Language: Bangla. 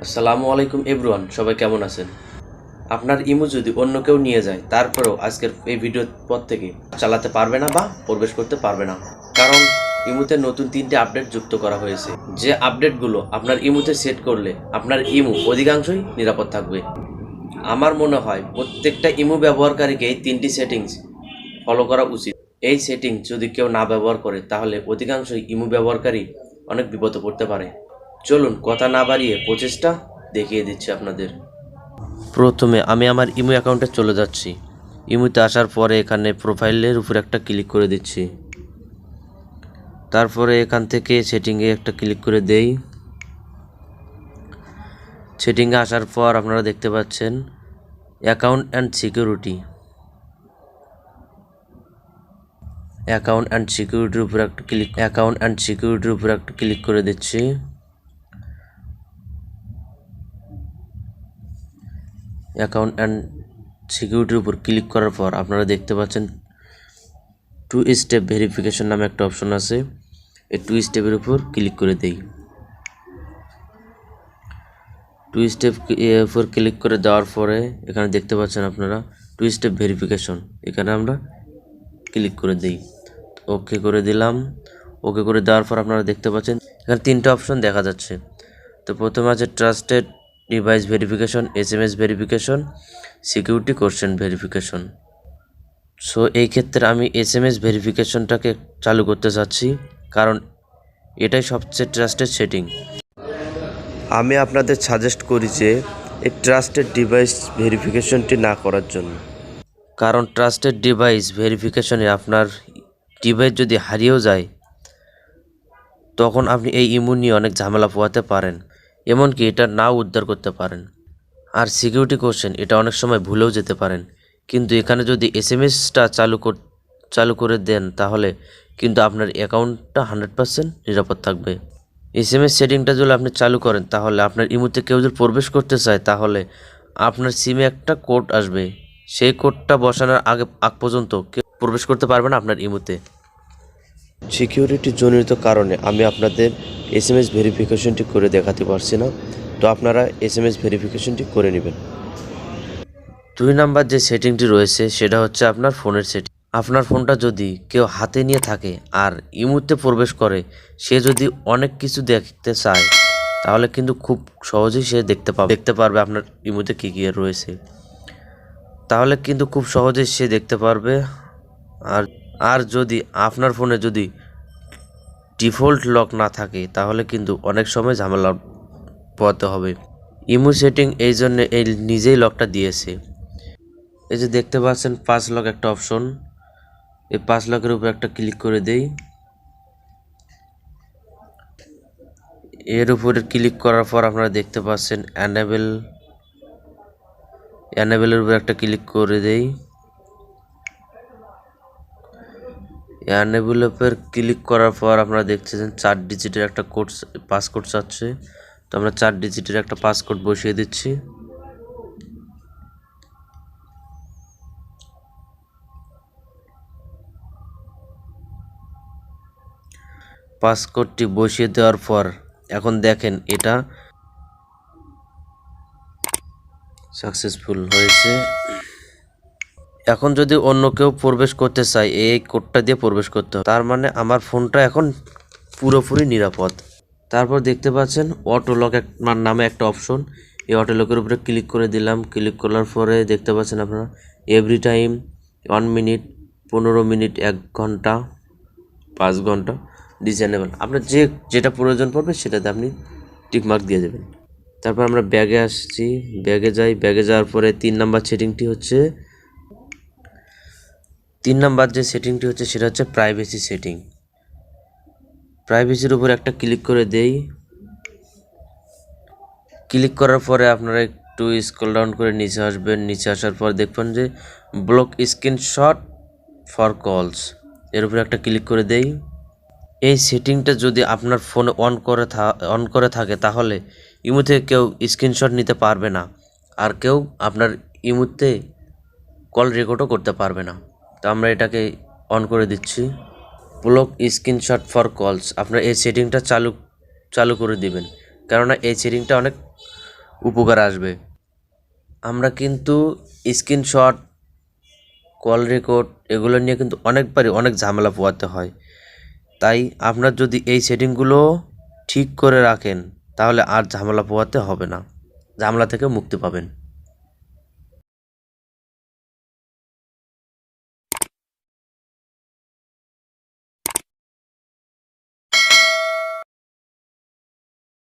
আসসালামু আলাইকুম এভরিওয়ান, সবাই কেমন আছেন? আপনার ইমো যদি অন্য কেউ নিয়ে যায়, তারপরেও আজকের এই ভিডিওর পর থেকে চালাতে পারবে না বা প্রবেশ করতে পারবে না। কারণ ইমোতে নতুন 3টে আপডেট যুক্ত করা হয়েছে। যে আপডেটগুলো আপনার ইমোতে সেট করলে আপনার ইমো অধিকাংশই নিরাপদ থাকবে। আমার মনে হয় প্রত্যেকটা ইমো ব্যবহারকারীকে এই 3টি সেটিংস ফলো করা উচিত। এই সেটিংস যদি কেউ না ব্যবহার করে, তাহলে অধিকাংশই ইমো ব্যবহারকারী অনেক বিপদে পড়তে পারে। চলুন কথা না বাড়িয়ে প্রচেষ্টা দেখিয়ে দিচ্ছি আপনাদের। প্রথমে আমি আমার ইমো অ্যাকাউন্টে চলে যাচ্ছি। ইমোতে আসার পরে এখানে প্রোফাইলের উপর একটা ক্লিক করে দিচ্ছি। তারপরে এখান থেকে সেটিংয়ে একটা ক্লিক করে দেই। সেটিংয়ে আসার পর আপনারা দেখতে পাচ্ছেন অ্যাকাউন্ট অ্যান্ড সিকিউরিটি। সিকিউরিটির উপর একটা ক্লিক করে দিচ্ছি। অ্যাকাউন্ট অ্যান্ড সিকিউরিটির উপর ক্লিক করার পর আপনারা দেখতে পাচ্ছেন 2 স্টেপ ভেরিফিকেশন নামে একটা অপশন আছে। এই 2 স্টেপের উপর ক্লিক করে দেই। 2 স্টেপ উপর ক্লিক করে দেওয়ার পরে এখানে দেখতে পাচ্ছেন আপনারা 2 স্টেপ ভেরিফিকেশন, এখানে আমরা ক্লিক করে দেই। ওকে করে দিলাম। ওকে করে দেওয়ার পর আপনারা দেখতে পাচ্ছেন এখানে 3টে অপশন দেখা যাচ্ছে। তো প্রথমে আছে trusted device verification, SMS verification, security question verification. So এই ক্ষেত্রে আমি SMS ভেরিফিকেশনটাকে চালু করতে চাচ্ছি, কারণ এটাই সবচেয়ে ট্রাস্টেড সেটিং। আমি আপনাদের সাজেস্ট করি যে এই ট্রাস্টেড ডিভাইস ভেরিফিকেশনটি না করার জন্য। কারণ ট্রাস্টেড ডিভাইস ভেরিফিকেশনে আপনার ডিভাইস যদি হারিয়েও যায়, তখন আপনি এই ইমো নিয়ে অনেক ঝামেলা পোহাতে পারেন, এমনকি এটা নাও উদ্ধার করতে পারেন। আর সিকিউরিটি কোশ্চেন এটা অনেক সময় ভুলেও যেতে পারেন। কিন্তু এখানে যদি SMSটা চালু করে দেন, তাহলে কিন্তু আপনার অ্যাকাউন্টটা 100% নিরাপদ থাকবে। SMS সেটিংটা যদি আপনি চালু করেন, তাহলে আপনার ইমোতে কেউ যদি প্রবেশ করতে চায়, তাহলে আপনার সিমে একটা কোড আসবে। সেই কোডটা বসানোর আগ পর্যন্ত কেউ প্রবেশ করতে পারবে না আপনার ইমোতে। সিকিউরিটি জনিত কারণে আমি আপনাদের SMS ভেরিফিকেশনটি করে দেখাতে পারছি না, তো আপনারা SMS ভেরিফিকেশনটি করে নেবেন। 2 নাম্বার যে সেটিংটি রয়েছে সেটা হচ্ছে আপনার ফোনের সেটিং। আপনার ফোনটা যদি কেউ হাতে নিয়ে থাকে আর ইমোতে প্রবেশ করে, সে যদি অনেক কিছু দেখতে চায়, তাহলে কিন্তু খুব সহজেই সে দেখতে পারবে আপনার ইমোতে কী কী রয়েছে। তাহলে কিন্তু খুব সহজেই সে দেখতে পারবে। আর যদি আপনার ফোনে যদি ডিফল্ট লক না থাকে, তাহলে কিন্তু অনেক সময় ঝামেলা পোহাতে হবে। ইমো সেটিং এই জন্য নিজেই লকটা দিয়েছে। এই যে দেখতে পাচ্ছেন 5 লক একটা অপশন, এই 5 লকের উপর একটা ক্লিক করে দেই। এর উপরে ক্লিক করার পর আপনারা দেখতে পাচ্ছেন অ্যানেবেলের উপর একটা ক্লিক করে দেই। অ্যানেবেলের উপর ক্লিক করার পর আপনারা দেখতেছেন 4 ডিজিটের একটা পাসকোড চাচ্ছে। তো আমরা 4 ডিজিটের একটা পাসকোড বসিয়ে দিচ্ছি। পাসকোডটি বসিয়ে দেওয়ার পর এখন দেখেন এটা সাকসেসফুল হয়েছে। এখন যদি অন্য কেউ প্রবেশ করতে চায়, এই কোডটা দিয়ে প্রবেশ করতে হবে। তার মানে আমার ফোনটা এখন পুরোপুরি নিরাপদ। তারপর দেখতে পাচ্ছেন অটো লক নামে একটা অপশন, এই অটো লকের উপরে ক্লিক করে দিলাম। ক্লিক করার পরে দেখতে পাচ্ছেন আপনারা এভরি টাইম 1 মিনিট, 15 মিনিট, 1 ঘন্টা, 5 ঘন্টা ডিসেনেবল। আপনার যেটা প্রয়োজন পড়বে সেটাতে আপনি টিকমার্ক দিয়ে দেবেন। তারপর আমরা ব্যাগে আসছি, ব্যাগে যাওয়ার পরে 3 নাম্বার সেটিংটি হচ্ছে 3 নাম্বার যে সেটিংটি হচ্ছে সেটা হচ্ছে প্রাইভেসি সেটিং। প্রাইভেসির উপর একটা ক্লিক করে দেই। ক্লিক করার পরে আপনারা একটু স্ক্রল ডাউন করে নিচে আসবেন। নিচে আসার পর দেখবেন যে ব্লক স্ক্রিনশট ফর কলস, এর উপরে একটা ক্লিক করে দেই। এই সেটিংটা যদি আপনার ফোনে অন করে থাকে, তাহলে ইমো থেকে কেউ স্ক্রিনশট নিতে পারবে না, আর কেউ আপনার ইমোতে কল রেকর্ডও করতে পারবে না। তো আমরা এটাকে অন করে দিচ্ছি। ব্লক স্ক্রিনশট ফর কলস, আপনার এই সেটিংটা চালু করে দিবেন, কেননা এই সেটিংটা অনেক উপকার আসবে। আমরা কিন্তু স্ক্রিনশট, কল রেকর্ড এগুলো নিয়ে কিন্তু অনেকবারই অনেক ঝামেলা পোহাতে হয়। তাই আপনার যদি এই সেটিংগুলো ঠিক করে রাখেন তাহলে আর ঝামেলা পোহাতে হবে না, ঝামেলা থেকে মুক্তি পাবেন।